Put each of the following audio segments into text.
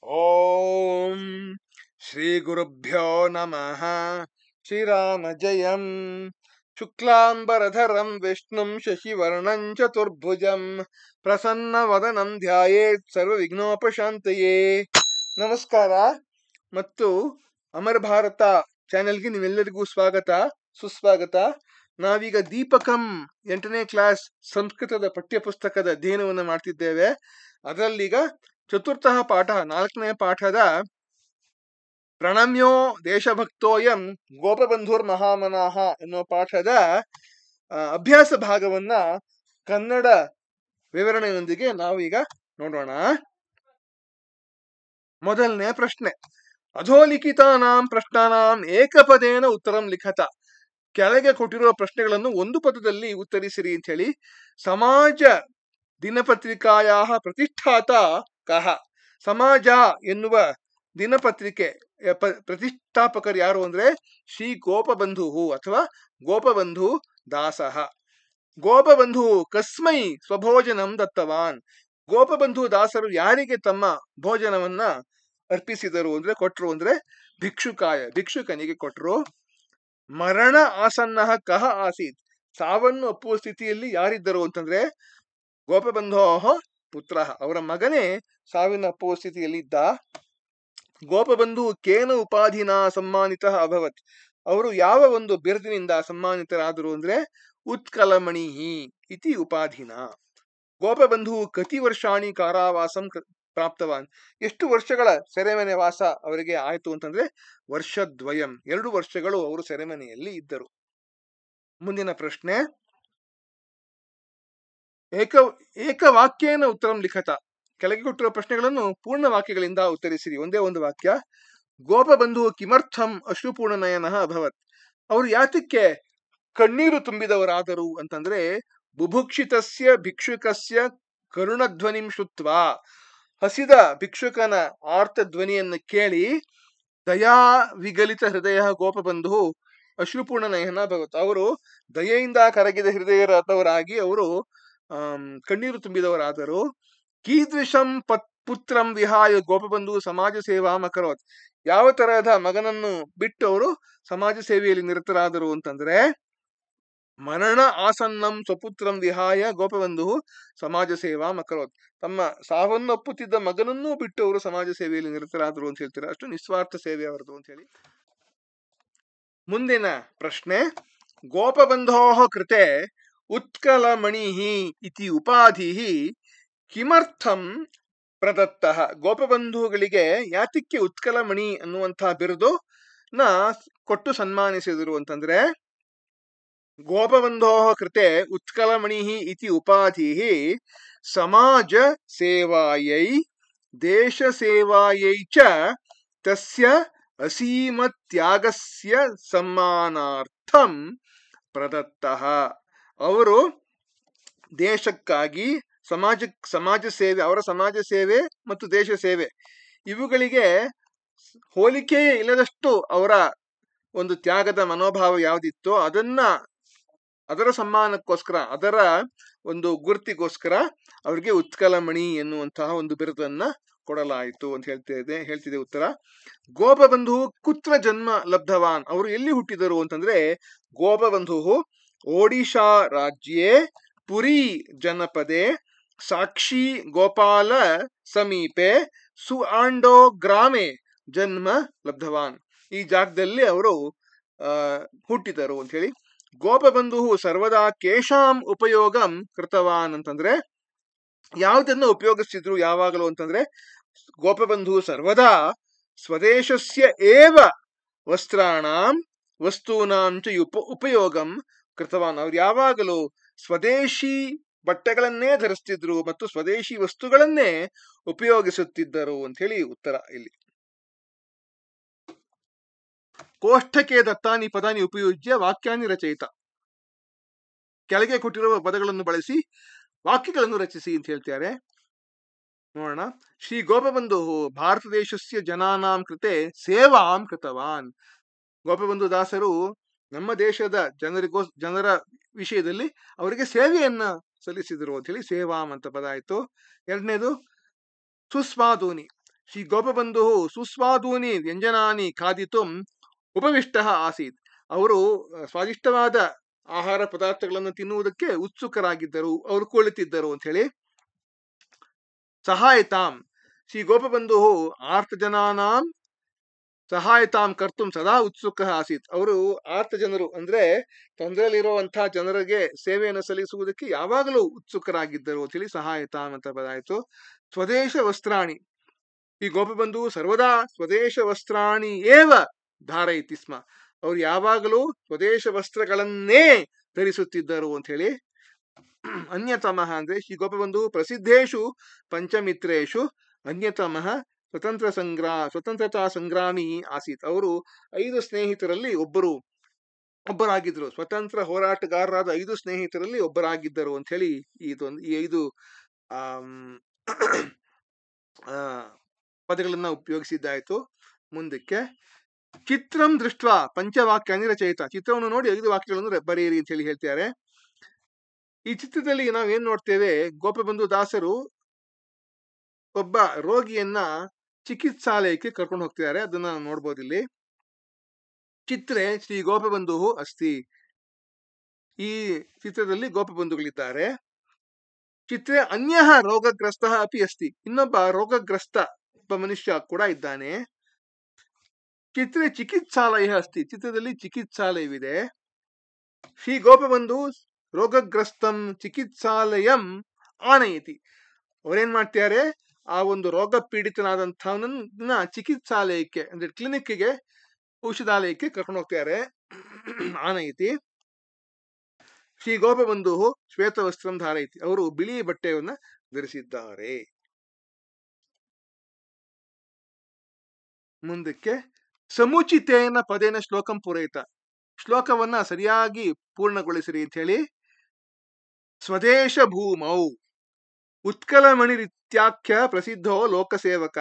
ಓಂ ಶ್ರೀ ಗುರುಭ್ಯೋ ನಮಃ. ಶ್ರೀರಾಮ ಜಯಂ. ಶುಕ್ಲಾಂಬರಧರಂ ವಿಷ್ಣುಂ ಶಶಿವರ್ಣಂ ಚತುರ್ಭುಜಂ ಪ್ರಸನ್ನವದನಂ ಧ್ಯಾಯೇತ್ ಸರ್ವ ವಿಘ್ನೋಪಶಾಂತಯೇ. ನಮಸ್ಕಾರ ಮತ್ತು ಅಮರ ಭಾರತ ಚಾನೆಲ್ಗೆ ನೀವೆಲ್ಲರಿಗೂ ಸ್ವಾಗತ ಸುಸ್ವಾಗತ. ನಾವೀಗ ದೀಪಕಂ 8ನೇ ಕ್ಲಾಸ್ ಸಂಸ್ಕೃತದ ಪಠ್ಯಪುಸ್ತಕದ ಅಧ್ಯಯನವನ್ನು ಮಾಡ್ತಿದ್ದೇವೆ. ಅದರಲ್ಲೀಗ ಚತುರ್ಥ ಪಾಠ 4ನೇ ಪಾಠದ ಪ್ರಣಮ್ಯೋ ದೇಶಭಕ್ತೋಯಂ ಗೋಪಬಂಧುರ್ ಮಹಾಮನಾಹ ಎನ್ನುವ ಪಾಠದ ಅಭ್ಯಾಸ ಭಾಗವನ್ನ ಕನ್ನಡ ವಿವರಣೆಯೊಂದಿಗೆ ನಾವು ಈಗ ನೋಡೋಣ. ಮೊದಲನೇ ಪ್ರಶ್ನೆ, ಅಧೋಲಿಖಿತಾನಾಂ ಪ್ರಶ್ನಾನಾಂ ಏಕಪದೇನ ಉತ್ತರಂ ಲಿಖತ. ಕೆಳಗೆ ಕೊಟ್ಟಿರುವ ಪ್ರಶ್ನೆಗಳನ್ನು ಒಂದು ಪದದಲ್ಲಿ ಉತ್ತರಿಸಿರಿ ಅಂತ ಹೇಳಿ. ಸಮಾಜ ದಿನಪತ್ರಿಕಾಯ ಪ್ರತಿಷ್ಠಾತ ಕಹ. ಸಮಾಜ ಎನ್ನುವ ದಿನಪತ್ರಿಕೆ ಪ್ರತಿಷ್ಠಾಪಕರು ಯಾರು ಅಂದ್ರೆ ಶ್ರೀ ಗೋಪಬಂಧು ಅಥವಾ ಗೋಪಬಂಧು ದಾಸಃ. ಗೋಪಬಂಧು ಕಸ್ಮೈ ಸ್ವಭೋಜನಂ ದತ್ತವಾನ್. ಗೋಪಬಂಧು ದಾಸರು ಯಾರಿಗೆ ತಮ್ಮ ಭೋಜನವನ್ನ ಅರ್ಪಿಸಿದರು ಅಂದ್ರೆ ಕೊಟ್ರು ಅಂದ್ರೆ ಭಿಕ್ಷುಕನಿಗೆ ಕೊಟ್ರು. ಮರಣ ಆಸನ್ನ ಕಹ ಆಸೀತ್. ಸಾವನ್ನು ಒಪ್ಪುವ ಸ್ಥಿತಿಯಲ್ಲಿ ಯಾರಿದ್ದರು ಅಂತಂದ್ರೆ ಗೋಪಬಂಧೋ ಪುತ್ರ, ಅವರ ಮಗನೇ ಸಾವಿನ ಅಪ್ಪುವ ಸ್ಥಿತಿಯಲ್ಲಿ ಇದ್ದ. ಗೋಪಬಂಧು ಕೇನ ಉಪಾಧಿನ ಸಮ್ಮಾನಿತ ಅಭವತ್. ಅವರು ಯಾವ ಒಂದು ಬಿರುದಿನಿಂದ ಸಮ್ಮಾನಿತರಾದರು ಅಂದ್ರೆ ಉತ್ಕಲಮಣಿ ಇತಿ ಉಪಾಧಿನ. ಗೋಪಬಂಧು ಕತಿ ವರ್ಷಾಣಿ ಕಾರಾವಾಸಂ ಪ್ರಾಪ್ತವಾನ್. ಎಷ್ಟು ವರ್ಷಗಳ ಸೆರೆಮನೆ ವಾಸ ಅವರಿಗೆ ಆಯ್ತು ಅಂತಂದ್ರೆ ವರ್ಷದ್ವಯಂ, 2 ವರ್ಷಗಳು ಅವರು ಸೆರೆಮನೆಯಲ್ಲಿ ಇದ್ದರು. ಮುಂದಿನ ಪ್ರಶ್ನೆ, ಏಕವಾಕ್ಯೇನ ಉತ್ತರಂ ಲಿಖತ. ಕೆಳಗೆ ಕೊಟ್ಟಿರುವ ಪ್ರಶ್ನೆಗಳನ್ನು ಪೂರ್ಣ ವಾಕ್ಯಗಳಿಂದ ಉತ್ತರಿಸಿರಿ. ಒಂದೇ ಒಂದು ವಾಕ್ಯ. ಗೋಪಬಂಧು ಕಿಮರ್ಥಂ ಅಶ್ರುಪೂರ್ಣ ನಯನ ಅಭವತ್. ಅವರು ಯಾತಕ್ಕೆ ಕಣ್ಣೀರು ತುಂಬಿದವರಾದರು ಅಂತಂದ್ರೆ ಬುಭುಕ್ಷಿತಸ್ಯ ಭಿಕ್ಷುಕಸ್ಯ ಕರುಣಧ್ವನಿಂ ಶ್ರುತ್ವಾ. ಹಸಿದ ಭಿಕ್ಷುಕನ ಆರ್ತ ಧ್ವನಿಯನ್ನು ಕೇಳಿ ದಯಾ ವಿಗಲಿತ ಹೃದಯ ಗೋಪಬಂಧು ಅಶ್ರುಪೂರ್ಣ ನಯನ ಭಗವತ್. ಅವರು ದಯೆಯಿಂದ ಕರಗಿದ ಹೃದಯರಾದವರಾಗಿ ಅವರು ಕಣ್ಣೀರು ತುಂಬಿದವರಾದರು. ಕೀದೃಶಂ ಪುತ್ರಂ ವಿಹಾಯ ಗೋಪಬಂಧು ಸಮಾಜ ಸೇವಾ ಅಕರೋತ್. ಯಾವ ತರಹದ ಮಗನನ್ನು ಬಿಟ್ಟು ಅವರು ಸಮಾಜ ಸೇವೆಯಲ್ಲಿ ನಿರತರಾದರು ಅಂತಂದ್ರೆ ಮರಣ ಆಸನ್ನಂ ಸ್ವಪುತ್ರಂ ವಿಹಾಯ ಗೋಪಬಂಧು ಸಮಾಜ ಸೇವಾ ಅಕರೋತ್. ತಮ್ಮ ಸಾವನ್ನಪ್ಪುತ್ತಿದ್ದ ಮಗನನ್ನೂ ಬಿಟ್ಟು ಅವರು ಸಮಾಜ ಸೇವೆಯಲ್ಲಿ ನಿರತರಾದರು ಅಂತ ಹೇಳ್ತಾರೆ. ಅಷ್ಟು ನಿಸ್ವಾರ್ಥ ಸೇವೆ ಅವರದು ಅಂತ ಹೇಳಿ. ಮುಂದಿನ ಪ್ರಶ್ನೆ, ಗೋಪಬಂಧೋ ಕೃತೆ ಉತ್ಕಲಮಣಿ ಇತಿ ಉಪಾಧಿ ಕಿಮರ್ಥಂ ಪ್ರದತ್ತ. ಗೋಪಬಂಧುಗಳಿಗೆ ಯಾತಕ್ಕೆ ಉತ್ಕಲಮಣಿ ಅನ್ನುವಂತಹ ಬಿರುದು ಕೊಟ್ಟು ಸನ್ಮಾನಿಸಿದರು ಅಂತಂದ್ರೆ ಗೋಪಬಂಧೋ ಕೃತೆ ಉತ್ಕಲಮಣಿ ಇತಿ ಉಪಾಧಿ ಸಮಾಜ ಸೇವಾಯೈ ದೇಶ ಸೇವಾಯೈ ಚ ತಸ್ಯ ಅಸೀಮ ತ್ಯಾಗಸ್ಯ ಸಮ್ಮಾನಾರ್ಥಂ ಪ್ರದತ್ತಃ. ಅವರು ದೇಶಕ್ಕಾಗಿ ಸಮಾಜ ಸೇವೆ, ಅವರ ಸಮಾಜ ಸೇವೆ ಮತ್ತು ದೇಶ ಸೇವೆ ಇವುಗಳಿಗೆ ಹೋಲಿಕೆ ಇಲ್ಲದಷ್ಟು ಅವರ ಒಂದು ತ್ಯಾಗದ ಮನೋಭಾವ ಯಾವುದಿತ್ತೋ ಅದರ ಸಮ್ಮಾನಕ್ಕೋಸ್ಕರ, ಅದರ ಒಂದು ಗುರುತಿಗೋಸ್ಕರ ಅವರಿಗೆ ಉತ್ಕಲಮಣಿ ಎನ್ನುವಂತಹ ಒಂದು ಬಿರುದನ್ನ ಕೊಡಲಾಯಿತು ಅಂತ ಹೇಳ್ತಿದೆ ಉತ್ತರ. ಗೋಪಬಂಧು ಕುತ್ರ ಜನ್ಮ ಲಬ್ಧವಾನ್. ಅವರು ಎಲ್ಲಿ ಹುಟ್ಟಿದರು ಅಂತಂದ್ರೆ ಗೋಪಬಂಧು ಒಡಿಶಾ ರಾಜ್ಯೇ ಪುರಿ ಜನಪದೆ ಸಾಕ್ಷಿ ಗೋಪಾಲ ಸಮೀಪೆ ಸುಆಂಡೋ ಗ್ರಾಮೆ ಜನ್ಮ ಲಬ್ಧವಾನ್. ಈ ಜಾಗದಲ್ಲಿ ಅವರು ಹುಟ್ಟಿದರು ಅಂತ ಹೇಳಿ. ಗೋಪಬಂಧು ಸರ್ವದಾ ಕೇಶಾಂ ಉಪಯೋಗಂ ಕೃತವಾನ್ ಅಂತಂದ್ರೆ ಯಾವುದನ್ನು ಉಪಯೋಗಿಸ್ತಿದ್ರು ಯಾವಾಗಲೂ ಅಂತಂದ್ರೆ ಗೋಪಬಂಧು ಸರ್ವದಾ ಸ್ವದೇಶಸ್ಯ ಏವ ವಸ್ತ್ರಾಣಾಂ ವಸ್ತೂನಾಂ ಚ ಉಪಯೋಗಂ ಕೃತವಾನ್. ಅವ್ರು ಯಾವಾಗಲೂ ಸ್ವದೇಶಿ ಬಟ್ಟೆಗಳನ್ನೇ ಧರಿಸ್ತಿದ್ರು ಮತ್ತು ಸ್ವದೇಶಿ ವಸ್ತುಗಳನ್ನೇ ಉಪಯೋಗಿಸುತ್ತಿದ್ದರು ಅಂತ ಹೇಳಿ ಉತ್ತರ ಇಲ್ಲಿ. ಕೋಷ್ಠಕೆ ದತ್ತಾನಿ ಪದಾನಿ ಉಪಯುಜ್ಯ ವಾಕ್ಯಾನಿ ರಚಯಿತ. ಕೆಳಗೆ ಕೊಟ್ಟಿರುವ ಪದಗಳನ್ನು ಬಳಸಿ ವಾಕ್ಯಗಳನ್ನು ರಚಿಸಿ ಅಂತ ಹೇಳ್ತಾರೆ. ನೋಡೋಣ. ಶ್ರೀ ಗೋಪಬಂಧು ಭಾರತ ದೇಶಸ್ಯ ಜನಾನಾಂ ಕೃತೆ ಸೇವಾಂ ಕೃತವಾನ್. ಗೋಪಬಂಧು ದಾಸರು ನಮ್ಮ ದೇಶದ ಜನರ ವಿಷಯದಲ್ಲಿ ಅವರಿಗೆ ಸೇವೆಯನ್ನ ಸಲ್ಲಿಸಿದರು ಅಂತ ಹೇಳಿ ಸೇವಾಂ ಅಂತ ಪದ ಆಯ್ತು. ಎರಡನೇದು ಸುಸ್ವಾದೂನಿ. ಶ್ರೀ ಗೋಪಬಂಧು ಸುಸ್ವಾದೂನಿ ವ್ಯಂಜನಾನಿ ಖಾದಿತುಂ ಉಪವಿಷ್ಟ ಆಸೀತ್. ಅವರು ಸ್ವಾದಿಷ್ಟವಾದ ಆಹಾರ ಪದಾರ್ಥಗಳನ್ನು ತಿನ್ನುವುದಕ್ಕೆ ಉತ್ಸುಕರಾಗಿದ್ದರು, ಅವರು ಕುಳಿತಿದ್ದರು ಅಂತ ಹೇಳಿ. ಸಹಾಯತಾಂ ಶ್ರೀ ಗೋಪಬಂಧು ಆರ್ತಜನಾನಾಂ ಸಹಾಯತಾಂ ಕರ್ತುಂ ಸದಾ ಉತ್ಸುಕ ಆಸೀತ್. ಅವರು ಆರ್ತ ಜನರು ಅಂದ್ರೆ ತೊಂದರೆಯಲ್ಲಿರುವಂತಹ ಜನರಿಗೆ ಸೇವೆಯನ್ನು ಸಲ್ಲಿಸುವುದಕ್ಕೆ ಯಾವಾಗಲೂ ಉತ್ಸುಕರಾಗಿದ್ದರು ಅಂತ ಹೇಳಿ ಸಹಾಯತಾಂ ಅಂತ ಬದಾಯಿತು. ಸ್ವದೇಶ ವಸ್ತ್ರಾಣಿ ಈ ಗೋಪಬಂಧು ಸರ್ವದಾ ಸ್ವದೇಶ ವಸ್ತ್ರಾಣಿ ಏವ ಧಾರಯತಿ ಸ್ಮ. ಅವರು ಯಾವಾಗಲೂ ಸ್ವದೇಶ ವಸ್ತ್ರಗಳನ್ನೇ ಧರಿಸುತ್ತಿದ್ದರು ಅಂತ ಹೇಳಿ. ಅನ್ಯತಮಃ ಅಂದ್ರೆ ಶ್ರೀ ಗೋಪಬಂಧು ಪ್ರಸಿದ್ಧೇಶು ಪಂಚಮಿತ್ರೇಶು ಅನ್ಯತಮಃ ಸ್ವತಂತ್ರತಾ ಸಂಗ್ರಾಮಿ ಆಸೀತ್. ಅವರು 5 ಸ್ನೇಹಿತರಲ್ಲಿ ಒಬ್ಬರಾಗಿದ್ದರು. ಸ್ವತಂತ್ರ ಹೋರಾಟಗಾರರಾದ 5 ಸ್ನೇಹಿತರಲ್ಲಿ ಒಬ್ಬರಾಗಿದ್ದರು ಅಂತ ಹೇಳಿ ಈ 5 ಪದಗಳನ್ನ ಉಪಯೋಗಿಸಿದ್ದಾಯ್ತು. ಮುಂದಕ್ಕೆ ಚಿತ್ರಂ ದೃಷ್ಟ ಪಂಚವಾಕ್ಯಾನಿ ರಚಯಿತ. ಚಿತ್ರವನ್ನು ನೋಡಿ 5 ವಾಕ್ಯಗಳನ್ನು ಬರೆಯಿರಿ ಅಂತ ಹೇಳಿ ಹೇಳ್ತಾರೆ. ಈ ಚಿತ್ರದಲ್ಲಿ ನಾವೇನ್ ನೋಡ್ತೇವೆ, ಗೋಪಬಂಧು ದಾಸರು ಒಬ್ಬ ರೋಗಿಯನ್ನ ಚಿಕಿತ್ಸಾಲಯಕ್ಕೆ ಕರ್ಕೊಂಡು ಹೋಗ್ತಿದ್ದಾರೆ. ಅದನ್ನ ನೋಡ್ಬೋದು ಇಲ್ಲಿ. ಚಿತ್ರೆ ಶ್ರೀ ಗೋಪಬಂಧು ಅಸ್ತಿ. ಈ ಚಿತ್ರದಲ್ಲಿ ಗೋಪಬಂಧುಗಳಿದ್ದಾರೆ. ಚಿತ್ರೆ ಅನ್ಯ ರೋಗಗ್ರಸ್ತ ಅಪಿ ಅಸ್ತಿ. ಇನ್ನೊಬ್ಬ ರೋಗಗ್ರಸ್ತ ಒಬ್ಬ ಮನುಷ್ಯ ಕೂಡ ಇದ್ದಾನೆ. ಚಿತ್ರೆ ಚಿಕಿತ್ಸಾಲಯ ಅಸ್ತಿ. ಚಿತ್ರದಲ್ಲಿ ಚಿಕಿತ್ಸಾಲಯವಿದೆ. ಶ್ರೀ ಗೋಪಬಂಧು ರೋಗಗ್ರಸ್ತಂ ಚಿಕಿತ್ಸಾಲಯಂ ಆನಯತಿ. ಅವರೇನ್ ಮಾಡ್ತಾರೆ, ಆ ಒಂದು ರೋಗ ಪೀಡಿತನಾದಂಥವನ್ನ ಚಿಕಿತ್ಸಾಲಯಕ್ಕೆ ಅಂದ್ರೆ ಕ್ಲಿನಿಕ್ಗೆ, ಔಷಧಾಲಯಕ್ಕೆ ಕರ್ಕೊಂಡು ಹೋಗ್ತಾರೆ. ಆನಯತಿ. ಶ್ರೀ ಗೋಪಬಂಧು ಶ್ವೇತವಸ್ತ್ರಂ ಧಾರಯತಿ. ಅವರು ಬಿಳಿ ಬಟ್ಟೆಯನ್ನ ಧರಿಸಿದ್ದಾರೆ. ಮುಂದಕ್ಕೆ ಸಮುಚಿತೇನ ಪದೇನ ಶ್ಲೋಕಂ ಪೂರೈತ. ಶ್ಲೋಕವನ್ನ ಸರಿಯಾಗಿ ಪೂರ್ಣಗೊಳಿಸಿರಿ ಅಂತ ಹೇಳಿ. ಸ್ವದೇಶ ಭೂಮೌ ಉತ್ಕಲಮಣಿರಿತ್ಯಾಖ್ಯ ಪ್ರಸಿದ್ಧೋ ಲೋಕಸೇವಕ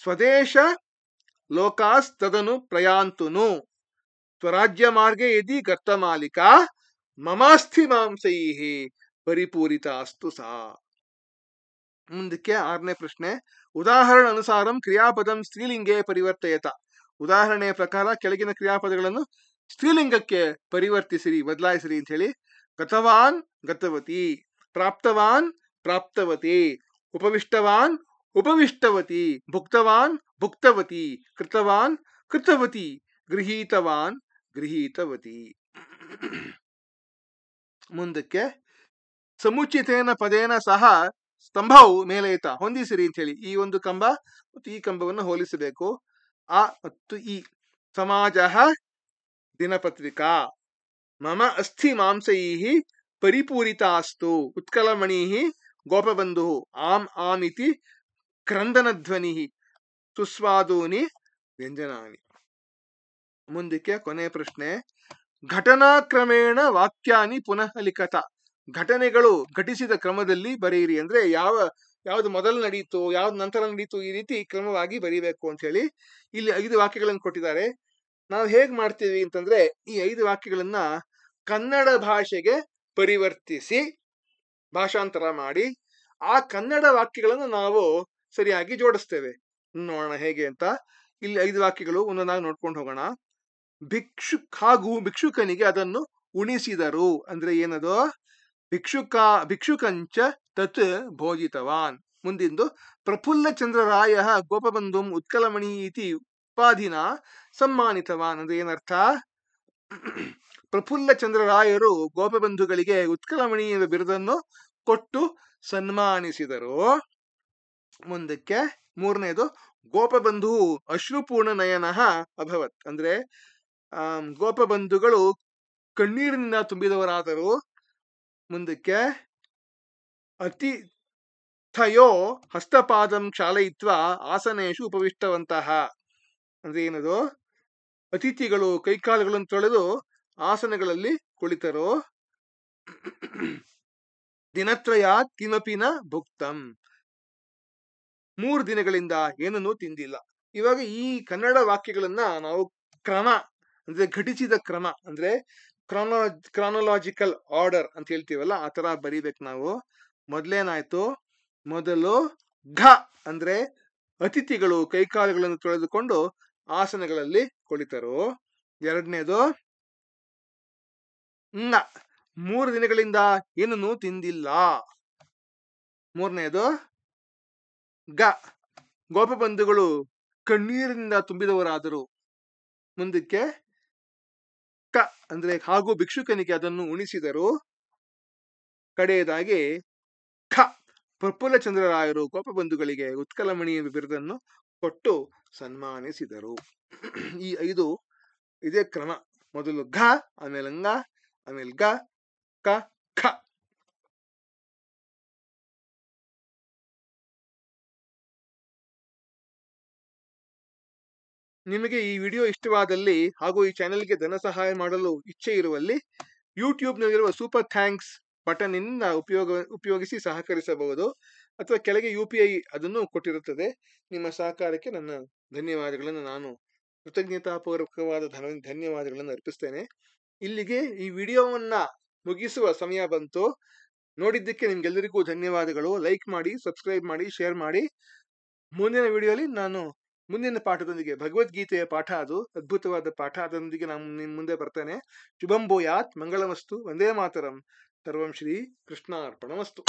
ಸ್ವದೇಶ ಲೋಕಾಸ್ತದನು ಪ್ರಯಾಂತುನು ಸ್ವರಾಜ್ಯ ಮಾರ್ಗೆ ಯದಿ ಗರ್ತಮಾಲಿಕಾ ಮಮಾಸ್ಥಿ ಮಾಂಸೈಃ ಪರಿಪೂರಿತಾಸ್ತು ಸಾ. ಮುಂದಕ್ಕೆ 6ನೇ ಪ್ರಶ್ನೆ. ಉದಾಹರಣ ಅನುಸಾರಂ ಕ್ರಿಯಾಪದಂ ಸ್ತ್ರೀಲಿಂಗೆ ಪರಿವರ್ತಯತ. ಉದಾಹರಣೆಯ ಪ್ರಕಾರ ಕೆಳಗಿನ ಕ್ರಿಯಾಪದಗಳನ್ನು ಸ್ತ್ರೀಲಿಂಗಕ್ಕೆ ಪರಿವರ್ತಿಸಿರಿ, ಬದಲಾಯಿಸಿರಿ ಅಂತ ಹೇಳಿ. ಗತವಾನ್ ಗತವತಿ, ಪ್ರಾಪ್ತವಾನ್ ಪ್ರಾಪ್ತವತಿ, ಉಪವಿಷ್ಟವಾನ್ ಉಪವಿಷ್ಟವತಿ, ಭುಕ್ತವಾನ್ ಭುಕ್ತವತಿ, ಕೃತವಾನ್ ಕೃತವತಿ, ಗೃಹೀತವಾನ್ ಗೃಹೀತವತಿ. ಮುಂದಕ್ಕೆ ಸಮುಚಿತೇನ ಪದೇನ ಸಹ ಸ್ತಂಭವು ಮೇಲೆತ ಹೊಂದಿಸಿರಿ ಅಂತ ಹೇಳಿ. ಈ ಒಂದು ಕಂಬ ಮತ್ತು ಈ ಕಂಬವನ್ನು ಹೋಲಿಸಬೇಕು. ಆ ಮತ್ತು ಈ ಸಮಾಜ ದಿನಪತ್ರಿಕಾ ಮಮ ಅಸ್ಥಿ ಮಾಂಸೈಃ ಪರಿಪೂರಿತಾಸ್ತು ಉತ್ಕಲಮಣಿಃ ಗೋಪಬಂಧು ಆಂ ಆಮಿತಿ ಕ್ರಂದನಧ್ವನಿ ಸುಸ್ವಾದೂನಿ ವ್ಯಂಜನಾನಿ. ಮುಂದಕ್ಕೆ ಕೊನೆಯ ಪ್ರಶ್ನೆ. ಘಟನಾಕ್ರಮೇಣ ವಾಕ್ಯಾನಿ ಪುನಃ ಲಿಖತ. ಘಟನೆಗಳು ಘಟಿಸಿದ ಕ್ರಮದಲ್ಲಿ ಬರೆಯಿರಿ. ಅಂದ್ರೆ ಯಾವ್ದು ಮೊದಲು ನಡೀತು, ಯಾವ್ದು ನಂತರ ನಡೀತು, ಈ ರೀತಿ ಕ್ರಮವಾಗಿ ಬರೀಬೇಕು ಅಂತ ಹೇಳಿ. ಇಲ್ಲಿ 5 ವಾಕ್ಯಗಳನ್ನು ಕೊಟ್ಟಿದ್ದಾರೆ. ನಾವು ಹೇಗ್ ಮಾಡ್ತೀವಿ ಅಂತಂದ್ರೆ, ಈ 5 ವಾಕ್ಯಗಳನ್ನ ಕನ್ನಡ ಭಾಷೆಗೆ ಪರಿವರ್ತಿಸಿ ಭಾಷಾಂತರ ಮಾಡಿ ಆ ಕನ್ನಡ ವಾಕ್ಯಗಳನ್ನು ನಾವು ಸರಿಯಾಗಿ ಜೋಡಿಸ್ತೇವೆ. ನೋಡೋಣ ಹೇಗೆ ಅಂತ. ಇಲ್ಲಿ 5 ವಾಕ್ಯಗಳು ಒಂದೊಂದಾಗಿ ನೋಡ್ಕೊಂಡು ಹೋಗೋಣ. ಭಿಕ್ಷುಕನಿಗೆ ಅದನ್ನು ಉಣಿಸಿದರು ಅಂದ್ರೆ ಏನದು? ಭಿಕ್ಷುಕಂಚ ತತ್ ಭೋಜಿತವಾನ್. ಮುಂದಿಂದು ಪ್ರಫುಲ್ಲ ಚಂದ್ರರಾಯ ಗೋಪಬಂಧುಂ ಉತ್ಕಲಮಣಿ ಇತಿ ಉಪಾಧಿನ ಸಮ್ಮಾನಿತವಾನ್ ಅಂದ್ರೆ ಏನರ್ಥ? ಪ್ರಫುಲ್ಲ ಚಂದ್ರರಾಯರು ಗೋಪಬಂಧುಗಳಿಗೆ ಉತ್ಕಲಮಣಿ ಎಂಬ ಬಿರುದನ್ನು ಕೊಟ್ಟು ಸನ್ಮಾನಿಸಿದರು. ಮುಂದಕ್ಕೆ 3ನೇದು ಗೋಪಬಂಧು ಅಶ್ರುಪೂರ್ಣ ನಯನಃ ಅಭವತ್. ಅಂದ್ರೆ ಗೋಪಬಂಧುಗಳು ಕಣ್ಣೀರಿನಿಂದ ತುಂಬಿದವರಾದರು. ಮುಂದಕ್ಕೆ ಅತಿಥಯೋ ಹಸ್ತಪಾದಂ ಕ್ಷಾಲಯಿತ್ವ ಆಸನೇಶು ಉಪವಿಷ್ಟವಂತಹ. ಅಂದ್ರೆ ಏನದು? ಅತಿಥಿಗಳು ಕೈಕಾಲುಗಳನ್ನು ತೊಳೆದು ಆಸನಗಳಲ್ಲಿ ಕುಳಿತರು. ದಿನತ್ರಯಾತ್ ಕಿಮಪಿನ ಭುಕ್ತಂ. 3 ದಿನಗಳಿಂದ ಏನನ್ನೂ ತಿಂದಿಲ್ಲ. ಇವಾಗ ಈ ಕನ್ನಡ ವಾಕ್ಯಗಳನ್ನ ನಾವು ಕ್ರಮ ಅಂದ್ರೆ ಘಟಿಸಿದ ಕ್ರಮ ಅಂದ್ರೆ ಕ್ರಾನಲಾಜಿಕಲ್ ಆರ್ಡರ್ ಅಂತ ಹೇಳ್ತೀವಲ್ಲ, ಆ ತರ ಬರೀಬೇಕು ನಾವು. ಮೊದಲೇನಾಯ್ತು? ಮೊದಲು ಘ ಅಂದ್ರೆ ಅತಿಥಿಗಳು ಕೈಕಾಲುಗಳನ್ನು ತೊಳೆದುಕೊಂಡು ಆಸನಗಳಲ್ಲಿ ಕುಳಿತರು. ಎರಡನೇದು ನ 3 ದಿನಗಳಿಂದ ಏನನ್ನು ತಿಂದಿಲ್ಲ. ಮೂರನೇದು ಗ ಗೋಪಬಂಧುಗಳು ಕಣ್ಣೀರಿನಿಂದ ತುಂಬಿದವರಾದರು. ಮುಂದಕ್ಕೆ ಕ ಅಂದ್ರೆ ಹಾಗೂ ಭಿಕ್ಷುಕನಿಗೆ ಅದನ್ನು ಉಣಿಸಿದರು. ಕಡೆಯದಾಗಿ ಖ ಪ್ರಫುಲ್ಲಚಂದ್ರರಾಯರು ಗೋಪಬಂಧುಗಳಿಗೆ ಉತ್ಕಲಮಣಿ ಬಿರುದನ್ನು ಕೊಟ್ಟು ಸನ್ಮಾನಿಸಿದರು. ಈ 5 ಇದೇ ಕ್ರಮ. ಮೊದಲು ಘ, ಆಮೇಲೆ ಂಗ, ಆಮೇಲೆ ಗ, ಕ, ಖ. ನಿಮಗೆ ಈ ವಿಡಿಯೋ ಇಷ್ಟವಾದಲ್ಲಿ ಹಾಗೂ ಈ ಚಾನೆಲ್ಗೆ ಧನ ಸಹಾಯ ಮಾಡಲು ಇಚ್ಛೆ ಇರುವಲ್ಲಿ ಯೂಟ್ಯೂಬ್ನಲ್ಲಿರುವ ಸೂಪರ್ ಥ್ಯಾಂಕ್ಸ್ ಬಟನ್ ನಿಂದ ಉಪಯೋಗಿಸಿ ಸಹಕರಿಸಬಹುದು. ಅಥವಾ ಕೆಳಗೆ UPI ಅದನ್ನು ಕೊಟ್ಟಿರುತ್ತದೆ. ನಿಮ್ಮ ಸಹಕಾರಕ್ಕೆ ನನ್ನ ಧನ್ಯವಾದಗಳನ್ನು, ನಾನು ಕೃತಜ್ಞತಾಪೂರ್ವಕವಾದ ಧನ್ಯವಾದಗಳನ್ನು ಅರ್ಪಿಸ್ತೇನೆ. ಇಲ್ಲಿಗೆ ಈ ವಿಡಿಯೋವನ್ನ ಮುಗಿಸುವ ಸಮಯ ಬಂತು. ನೋಡಿದ್ದಕ್ಕೆ ನಿಮ್ಗೆಲ್ಲರಿಗೂ ಧನ್ಯವಾದಗಳು. ಲೈಕ್ ಮಾಡಿ, ಸಬ್ಸ್ಕ್ರೈಬ್ ಮಾಡಿ, ಶೇರ್ ಮಾಡಿ. ಮುಂದಿನ ವಿಡಿಯೋಲಿ ನಾನು ಮುಂದಿನ ಪಾಠದೊಂದಿಗೆ, ಭಗವದ್ಗೀತೆಯ ಪಾಠ, ಅದು ಅದ್ಭುತವಾದ ಪಾಠ, ಅದರೊಂದಿಗೆ ನಾನು ನಿಮ್ಮ ಮುಂದೆ ಬರ್ತೇನೆ. ಶುಭಂ ಭೂಯಾತ್, ಮಂಗಳಮಸ್ತು, ವಂದೇ ಮಾತರಂ. ಸರ್ವಂ ಶ್ರೀ ಕೃಷ್ಣಾರ್ಪಣಮಸ್ತು.